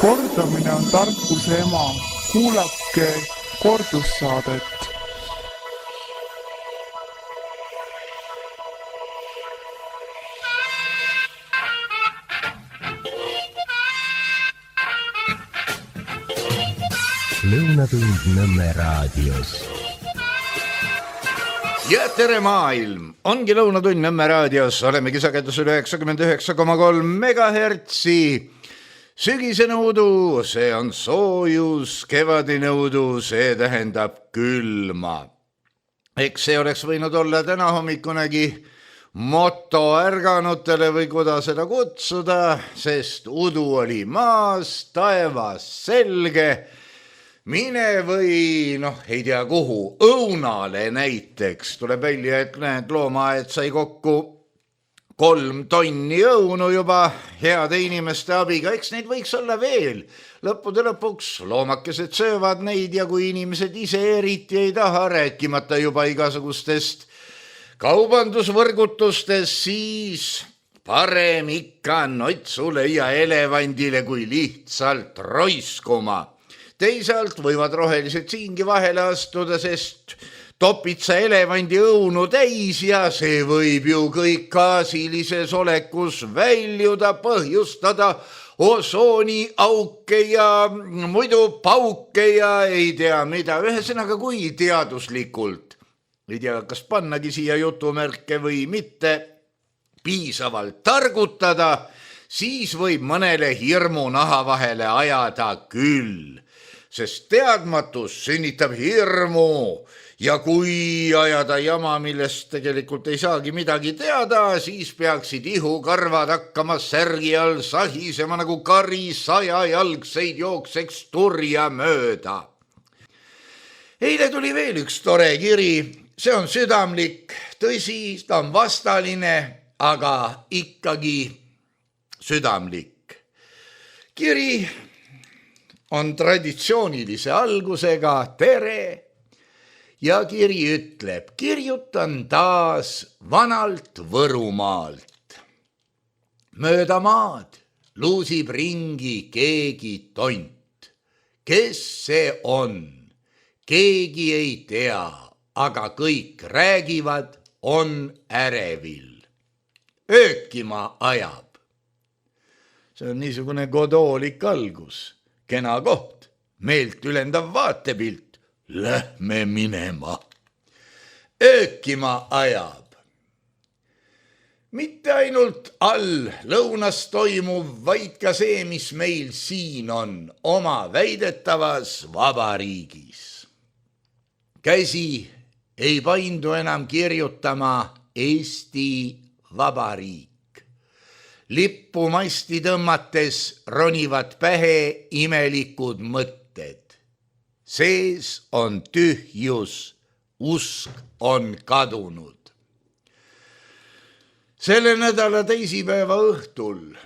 Kordamine on tarkuse ema. Kuulake kordussaadet. Lõunatund Nõmme raadios. Ja tere maailm! Ongi Lõunatund Nõmme raadios. Olemegi sagedusel 99,3 megahertsi. Sügisene udu, see on soojus, kevadine udu, see tähendab külma. Eks see oleks võinud olla täna hommikunegi moto ärganutele või kuidas seda kutsuda, sest udu oli maas, taevas selge. Mine või, ei tea kuhu, õunale näiteks. Tuleb välja, et näed, loomaaed sai kokku 3 tonni õunu juba heade inimeste abiga. Eks neid võiks olla veel. Lõppude lõpuks loomakesed söövad neid ja kui inimesed ise eriti ei taha, rääkimata juba igasugustest kaubandusvõrgutustest, siis parem ikka notsule ja elevandile kui lihtsalt roiskuma. Teisalt võivad rohelised siingi vahele astuda, sest topid sa elevandi õunu täis ja see võib ju kõik gaasilises olekus väljuda, põhjustada osooniauke ja muidu pauke ja ei tea mida. Ühesõnaga, kui teaduslikult, ei tea, kas pannagi siia jutumärke või mitte, piisavalt targutada, siis võib mõnele hirmu naha vahele ajada küll. Sest teadmatus sünnitab hirmu ja kui ajada jama, millest tegelikult ei saagi midagi teada, siis peaksid ihukarvad hakkama särgi all sahisema nagu kari 100-jalgseid jookseks turja mööda. Eile tuli veel üks tore kiri, see on südamlik, tõsi, ta on vastaline, aga ikkagi südamlik. Kiri on traditsioonilise algusega tere ja kiri ütleb, kirjutan taas vanalt Võrumaalt. Mööda maad luusib ringi keegi tont. Kes see on? Keegi ei tea, aga kõik räägivad, on ärevil. Öökima ajab. See on niisugune godoolik algus. Kena koht, meelt ülendav vaatepilt, lähme minema. Öökima ajab. Mitte ainult all lõunas toimuv, vaid ka see, mis meil siin on, oma väidetavas vabariigis. Käsi ei paindu enam kirjutama Eesti Vabariik. Lippu masti tõmmates ronivad pähe imelikud mõtted. Sees on tühjus, usk on kadunud. Selle nädala teisipäeva õhtul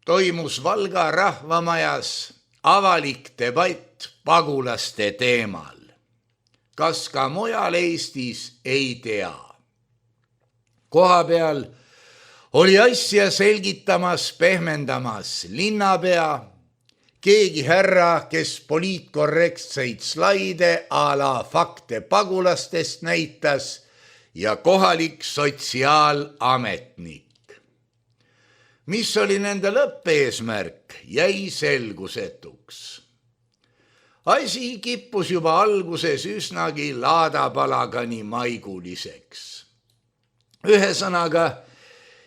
toimus Valga rahvamajas avalik debatt pagulaste teemal. Kas ka mujal Eestis, ei tea. Koha peal oli asja selgitamas, pehmendamas linnapea, keegi härra, kes poliitkorrektseid slaide a la fakte pagulastest näitas ja kohalik sotsiaalametnik. Mis oli nende lõppeesmärk, jäi selgusetuks. Asi kippus juba alguses üsnagi laadapalagani maiguliseks. Ühesõnaga,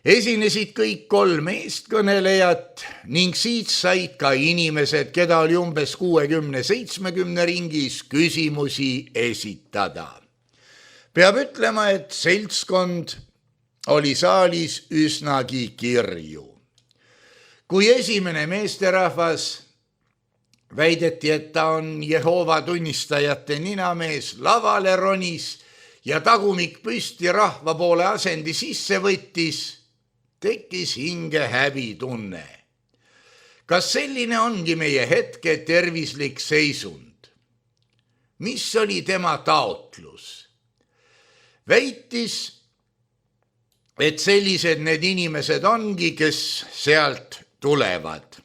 esinesid kõik 3 eestkõnelejat ning siit said ka inimesed, keda oli umbes 60-70 ringis, küsimusi esitada. Peab ütlema, et seltskond oli saalis üsnagi kirju. Kui esimene meesterahvas väideti, et ta on Jehoova tunnistajate ninamees, lavale ronis ja tagumik püsti rahva poole asendi sisse võttis, tekkis hinge häbitunne. Kas selline ongi meie hetke tervislik seisund? Mis oli tema taotlus? Väitis, et sellised need inimesed ongi, kes sealt tulevad.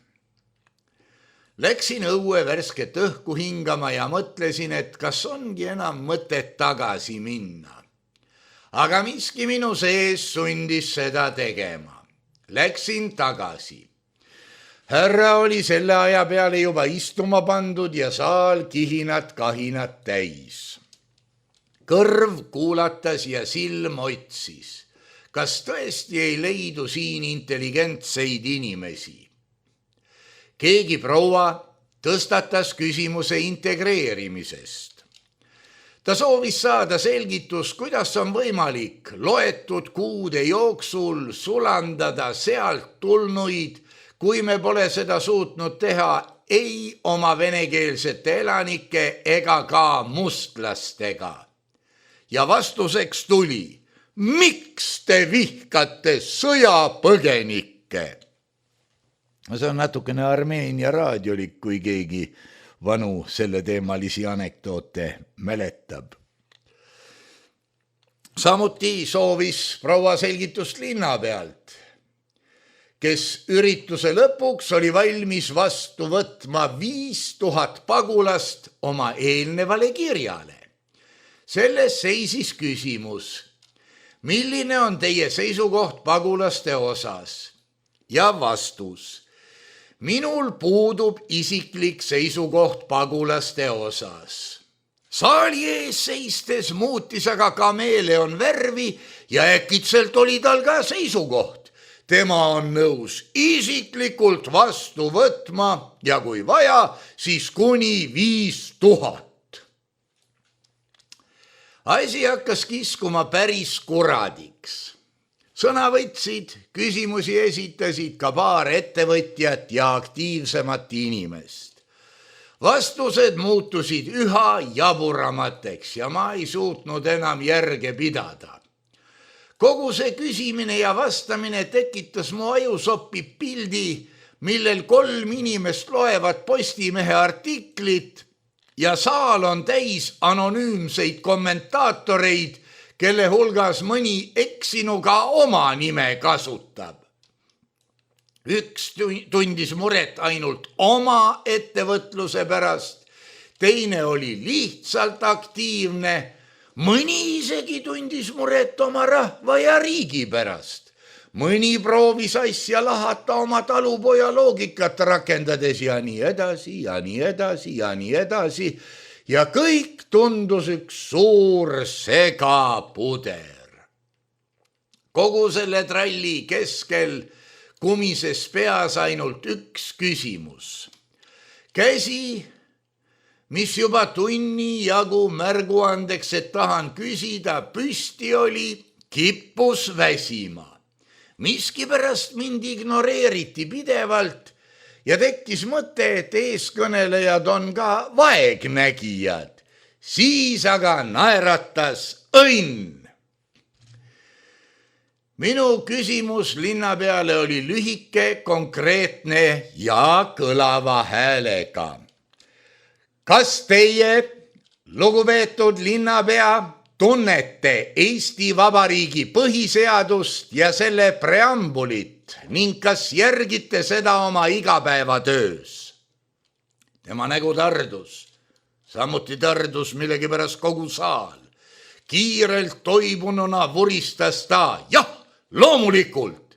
Läksin õue värsket õhku hingama ja mõtlesin, et kas ongi enam mõtet tagasi minna. Aga miski minu sees sundis seda tegema. Läksin tagasi. Härra oli selle aja peale juba istuma pandud ja saal kihinat-kahinat täis. Kõrv kuulatas ja silm otsis. Kas tõesti ei leidu siin intelligentseid inimesi? Keegi proua tõstatas küsimuse integreerimisest. Ta soovis saada selgitust, kuidas on võimalik loetud kuude jooksul sulandada sealt tulnuid, kui me pole seda suutnud teha ei oma venekeelsete elanike ega ka mustlastega. Ja vastuseks tuli, miks te vihkate sõjapõgenikke? See on natukene Armeenia raadiolik, kui keegi vanu selleteemalisi anekdoote mäletab. Samuti soovis proua selgitust linna pealt, kes ürituse lõpuks oli valmis vastu võtma 5000 pagulast oma eelnevale kirjale. Selles seisis küsimus, milline on teie seisukoht pagulaste osas? Ja vastus. Minul puudub isiklik seisukoht pagulaste osas. Saali ees seistes muutis aga kameeleon värvi ja äkitselt oli tal ka seisukoht. Tema on nõus isiklikult vastu võtma ja kui vaja, siis kuni 5000. Asi hakkas kiskuma päris kuradiks. Sõna võtsid, küsimusi esitasid ka paar ettevõtjat ja aktiivsemat inimest. Vastused muutusid üha jaburamateks ja ma ei suutnud enam järge pidada. Kogu see küsimine ja vastamine tekitas mu ajusoppi pildi, millel 3 inimest loevad Postimehe artiklit ja saal on täis anonüümseid kommentaatoreid, kelle hulgas mõni eksinu ka oma nime kasutab. Üks tundis muret ainult oma ettevõtluse pärast, teine oli lihtsalt aktiivne, mõni isegi tundis muret oma rahva ja riigi pärast. Mõni proovis asja lahata oma talupoja loogikat rakendades ja nii edasi ja nii edasi ja nii edasi. Ja kõik tundus üks suur segapuder. Kogu selle tralli keskel kumises peas ainult üks küsimus. Käsi, mis juba tunni jagu märguandeks, et tahan küsida, püsti oli, kippus väsima. Miskipärast mind ignoreeriti pidevalt ja tekkis mõte, et eeskõnelejad on ka vaegnägijad. Siis aga naeratas õnn. Minu küsimus linna peale oli lühike, konkreetne ja kõlava häälega. Kas teie, lugupeetud linnapea, tunnete Eesti Vabariigi põhiseadust ja selle preambulit ning kas järgite seda oma igapäevatöös? Tema nägu tardus, samuti tardus millegipärast kogu saal. Kiirelt toibununa vuristas ta, jah, loomulikult.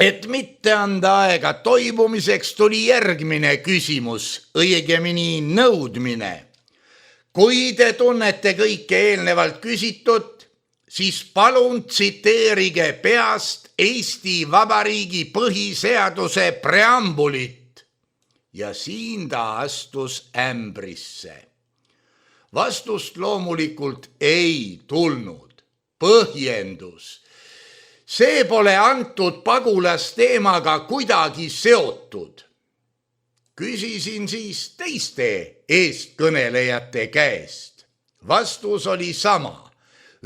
Et mitte anda aega toibumiseks, tuli järgmine küsimus, õigemini nõudmine. Kui te tunnete kõike eelnevalt küsitut, siis palun tsiteerige peast Eesti Vabariigi põhiseaduse preambulit. Ja siin ta astus ämbrisse. Vastust loomulikult ei tulnud. Põhjendus. See pole antud pagulasteemaga kuidagi seotud. Küsisin siis teiste eestkõnelejate käest. Vastus oli sama.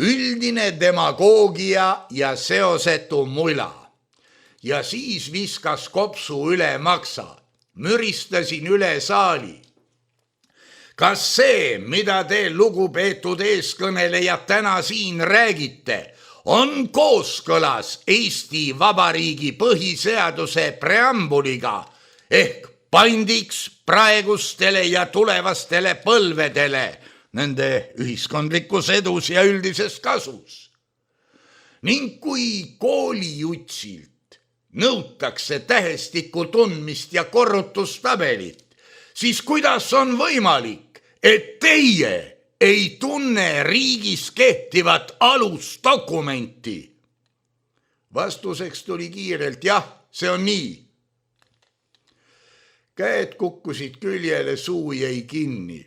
Üldine demagoogia ja seosetu mula. Ja siis viskas kopsu üle maksa. Müristasin üle saali. Kas see, mida te lugupeetud eeskõnelejad täna siin räägite, on kooskõlas Eesti Vabariigi põhiseaduse preambuliga ehk pandiks praegustele ja tulevastele põlvedele nende ühiskondlikus edus ja üldises kasus. Ning kui koolijutsilt nõutakse tähestiku tundmist ja korrutustabelit, siis kuidas on võimalik, et teie ei tunne riigis kehtivat alusdokumenti? Vastuseks tuli kiirelt, jah, see on nii. Käed kukkusid küljele, suu jäi kinni.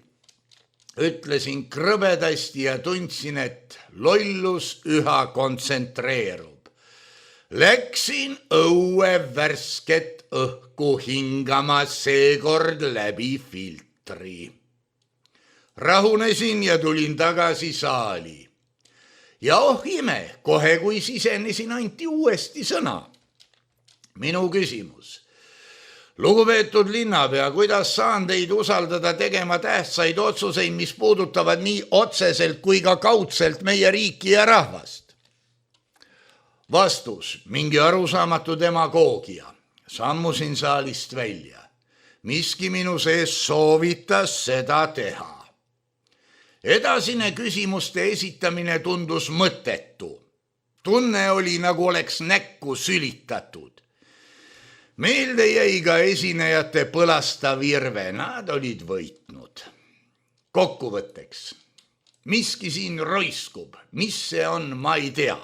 Ütlesin krõbedasti ja tundsin, et lollus üha kontsentreerub. Läksin õue värsket õhku hingama seekord läbi filtri. Rahunesin ja tulin tagasi saali. Ja ime, kohe kui sisenesin, anti uuesti sõna. Minu küsimus. Lugupeetud linnapea, kuidas saan teid usaldada tegema tähtsaid otsuseid, mis puudutavad nii otseselt kui ka kaudselt meie riiki ja rahvast? Vastus, mingi arusaamatu demagoogia. Sammusin saalist välja. Miski minu sees soovitas seda teha. Edasine küsimuste esitamine tundus mõttetu. Tunne oli, nagu oleks näkku sülitatud. Meelde jäi ka esinejate põlastav irve, nad olid võitnud. Kokkuvõtteks, miski siin roiskub, mis see on, ma ei tea.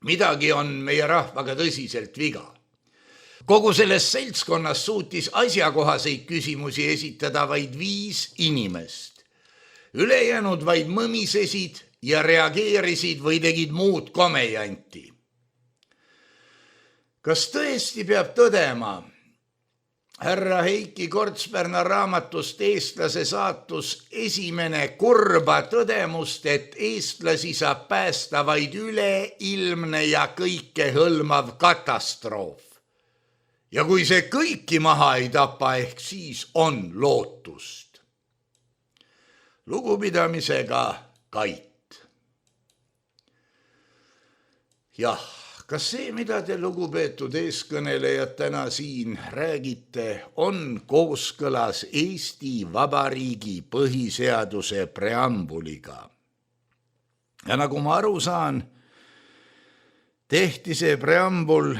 Midagi on meie rahvaga tõsiselt viga. Kogu selles seltskonnas suutis asjakohaseid küsimusi esitada vaid 5 inimest. Ülejäänud vaid mõmisesid ja reageerisid või tegid muud komejanti. Kas tõesti peab tõdema, härra Heiki Kortsperna raamatust Eestlase saatus esimene kurba tõdemust, et eestlasi saab päästa vaid üleilmne ja kõike hõlmav katastroof. Ja kui see kõiki maha ei tapa, ehk siis on lootust. Lugupidamisega Kait. Jah, kas see, mida te, lugupeetud eeskõnelejad, täna siin räägite, on kooskõlas Eesti Vabariigi põhiseaduse preambuliga? Ja nagu ma aru saan, tehti see preambul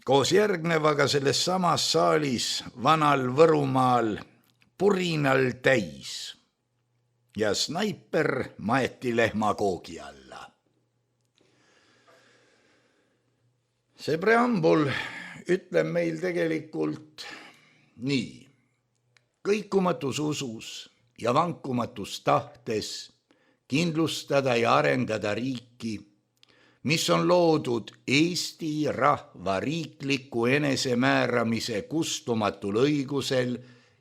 koos järgnevaga selles samas saalis Vanal Võrumaal purinal täis ja snaiper maeti lehmakoogi alla. See preambul ütleb meil tegelikult nii. Kõikumatus usus ja vankumatus tahtes kindlustada ja arendada riiki, mis on loodud Eesti rahva riikliku enesemääramise kustumatul õigusel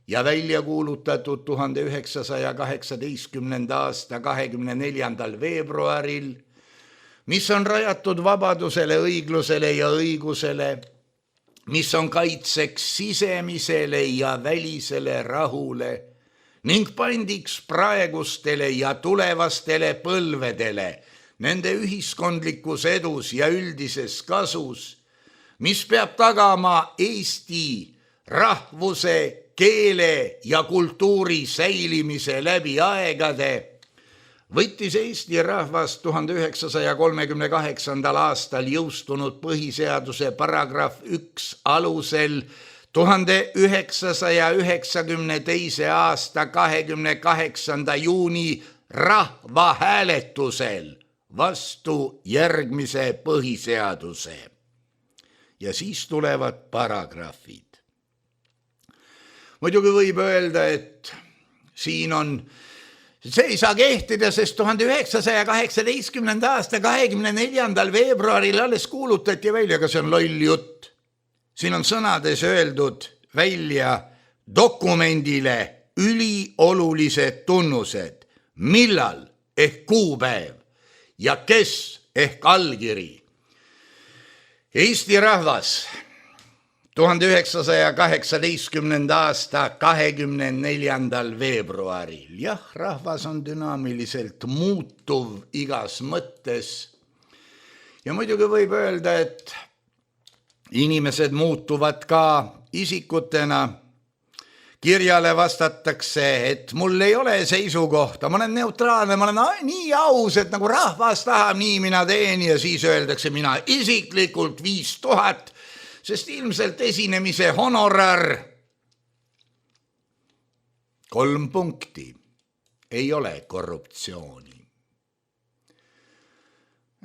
ja välja kuulutatud 1918. aasta 24. veebruaril, mis on rajatud vabadusele, õiglusele ja õigusele, mis on kaitseks sisemisele ja välisele rahule ning pandiks praegustele ja tulevastele põlvedele nende ühiskondlikus edus ja üldises kasus, mis peab tagama Eesti rahvuse, keele ja kultuuri säilimise läbi aegade, võttis Eesti rahvas 1938. aastal jõustunud põhiseaduse paragrahv 1 alusel 1992. aasta 28. juuni rahvahääletusel vastu järgmise põhiseaduse. Ja siis tulevad paragrahvid. Muidugi võib öelda, et siin on, see ei saa kehtida, sest 1918. aasta 24. veebruaril alles kuulutati välja, aga see on loll jutt. Siin on sõnades öeldud välja dokumendile üliolulised tunnused, millal ehk kuupäev ja kes ehk allkiri. Eesti rahvas 1918. aasta 24. veebruaril. Jah, rahvas on dünaamiliselt muutuv igas mõttes. Ja muidugi võib öelda, et inimesed muutuvad ka isikutena kirjale vastatakse, et mul ei ole seisukohta, ma olen neutraalne, ma olen nii aus, et nagu rahvas tahab, nii mina teen ja siis öeldakse mina isiklikult 5000, sest ilmselt esinemise honorar 3 punkti, ei ole korruptsiooni.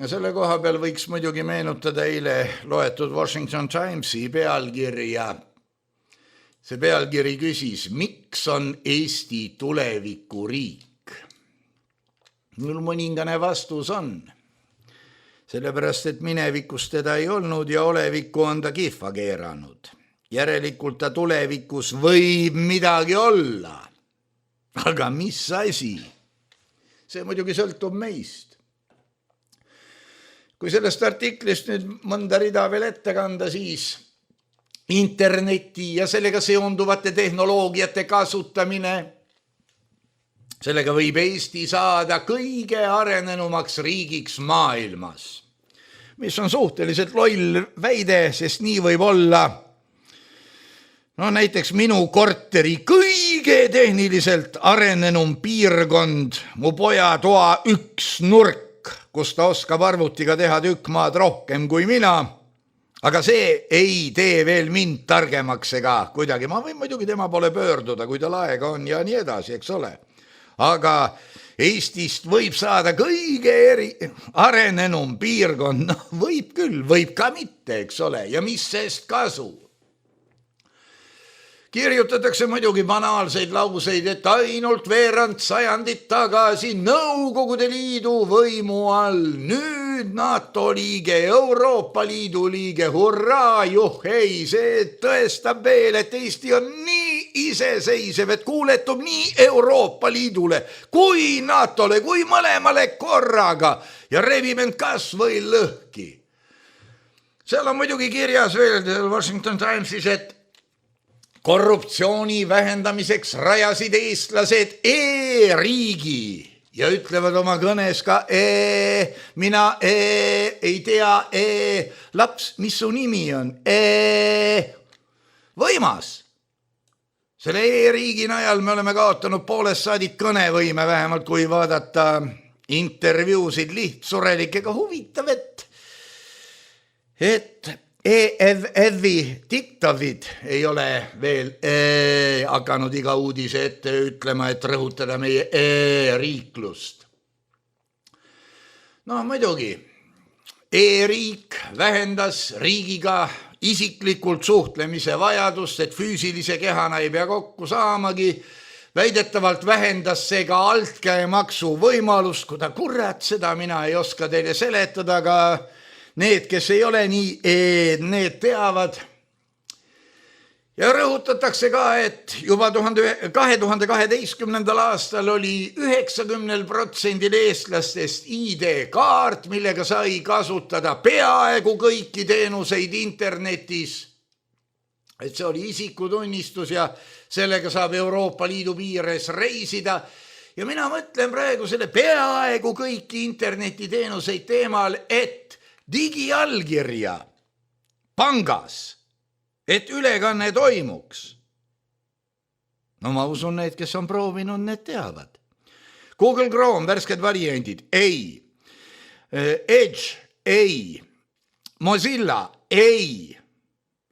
Ja selle koha peal võiks muidugi meenutada eile loetud Washington Timesi pealkirja. See pealkiri küsis, miks on Eesti tulevikuriik? Mul mõningane vastus on. Sellepärast, et minevikus teda ei olnud ja olevikku on ta kihva keeranud. Järelikult ta tulevikus võib midagi olla. Aga mis asi? See muidugi sõltub meist. Kui sellest artiklist nüüd mõnda rida veel ette kanda, siis interneti ja sellega seonduvate tehnoloogiate kasutamine, sellega võib Eesti saada kõige arenenumaks riigiks maailmas, mis on suhteliselt loll väide, sest nii võib olla näiteks minu korteri kõige tehniliselt arenenum piirkond, mu poja toa üks nurk, kus ta oskab arvutiga teha tükk maad rohkem kui mina, aga see ei tee veel mind targemaks ega kuidagi. Ma võin muidugi tema poole pöörduda, kui tal aega on ja nii edasi, eks ole. Aga Eestist võib saada kõige arenenum piirkond, võib küll, võib ka mitte, eks ole, ja mis sest kasu? Kirjutatakse muidugi banaalseid lauseid, et ainult veerand sajandit tagasi Nõukogude Liidu võimu all, nüüd NATO liige, Euroopa Liidu liige, hurraa, juhhei, see tõestab veel, et Eesti on nii iseseisev, et kuuletub nii Euroopa Liidule kui NATOle, kui mõlemale korraga ja rebib end kas või lõhki. Seal on muidugi kirjas veel Washington Timesis, et korruptsiooni vähendamiseks rajasid eestlased e-riigi ja ütlevad oma kõnes ka mina ei tea laps, mis su nimi on? Võimas. Selle e-riigi najal me oleme kaotanud poolest saadik kõnevõime, vähemalt kui vaadata intervjuusid lihtsurelikega. Huvitav, et EFF-i diktavid ei ole veel hakanud iga uudise ette ütlema, et rõhutada meie e-riiklust. Muidugi, e-riik vähendas riigiga isiklikult suhtlemise vajadust, et füüsilise kehana ei pea kokku saamagi. Väidetavalt vähendas see ka altkäemaksu võimalust, kuida kurat, seda mina ei oska teile seletada, aga need, kes ei ole nii, need teavad. Ja rõhutatakse ka, et juba 2012. aastal oli 90% eestlastest ID-kaart, millega sai kasutada peaaegu kõiki teenuseid internetis. Et see oli isikutunnistus ja sellega saab Euroopa Liidu piires reisida. Ja mina mõtlen praegu selle peaaegu kõiki internetiteenuseid teemal, et digiallkirja pangas, et ülekanne toimuks. Ma usun, need, kes on proovinud, need teavad. Google Chrome, värsked variandid, ei. Edge, ei. Mozilla, ei.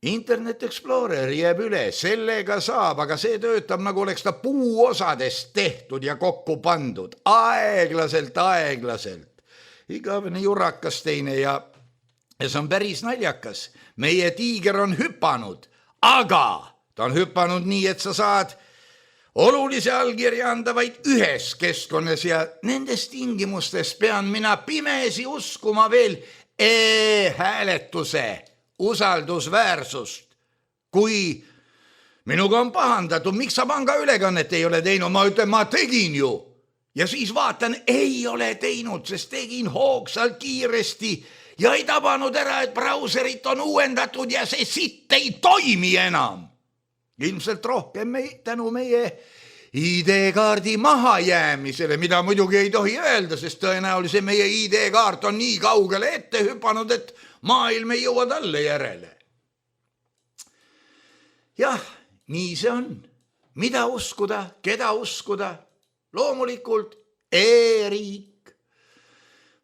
Internet Explorer jääb üle, sellega saab, aga see töötab, nagu oleks ta puuosadest tehtud ja kokku pandud. Aeglaselt. Igavene jurakas teine ja see on päris naljakas. Meie tiiger on hüpanud, aga ta on hüpanud nii, et sa saad olulise allkirja anda vaid ühes keskkonnas ja nendes tingimustes pean mina pimesi uskuma veel e-hääletuse usaldusväärsust. Kui minuga on pahandatud, miks sa panga ülekannet ei ole teinud, ma ütlen, ma tegin ju. Ja siis vaatan, ei ole teinud, sest tegin hoogsalt kiiresti ja ei tabanud ära, et brauserit on uuendatud ja see sitt ei toimi enam. Ilmselt rohkem tänu meie ID-kaardi mahajäämisele, mida muidugi ei tohi öelda, sest tõenäoliselt meie ID-kaart on nii kaugele ette hüpanud, et maailm ei jõua talle järele. Jah, nii see on. mida uskuda, keda uskuda? Loomulikult e-riik.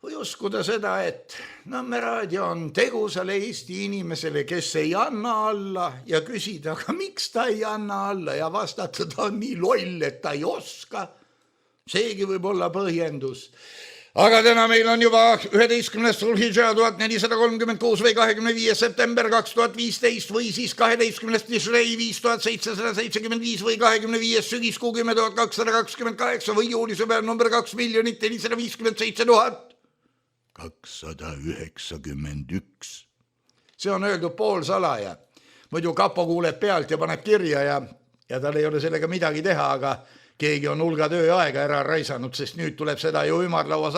Või uskuda seda, et Nõmme raadio on tegusale Eesti inimesele, kes ei anna alla ja küsida, aga miks ta ei anna alla ja vastata, ta on nii loll, et ta ei oska. Seegi võib olla põhjendus. Aga täna meil on juba 11. Sulhidžaa 1436 või 25. september 2015 või siis 12. Tishrei 5775 või 25. sügiskuu 10228 või juulisõber number 2 457 291. See on öeldud poolsalaja. Muidu kapo kuuleb pealt ja paneb kirja ja tal ei ole sellega midagi teha, aga keegi on hulga tööaega ära raisanud, sest nüüd tuleb seda ju ümarlauas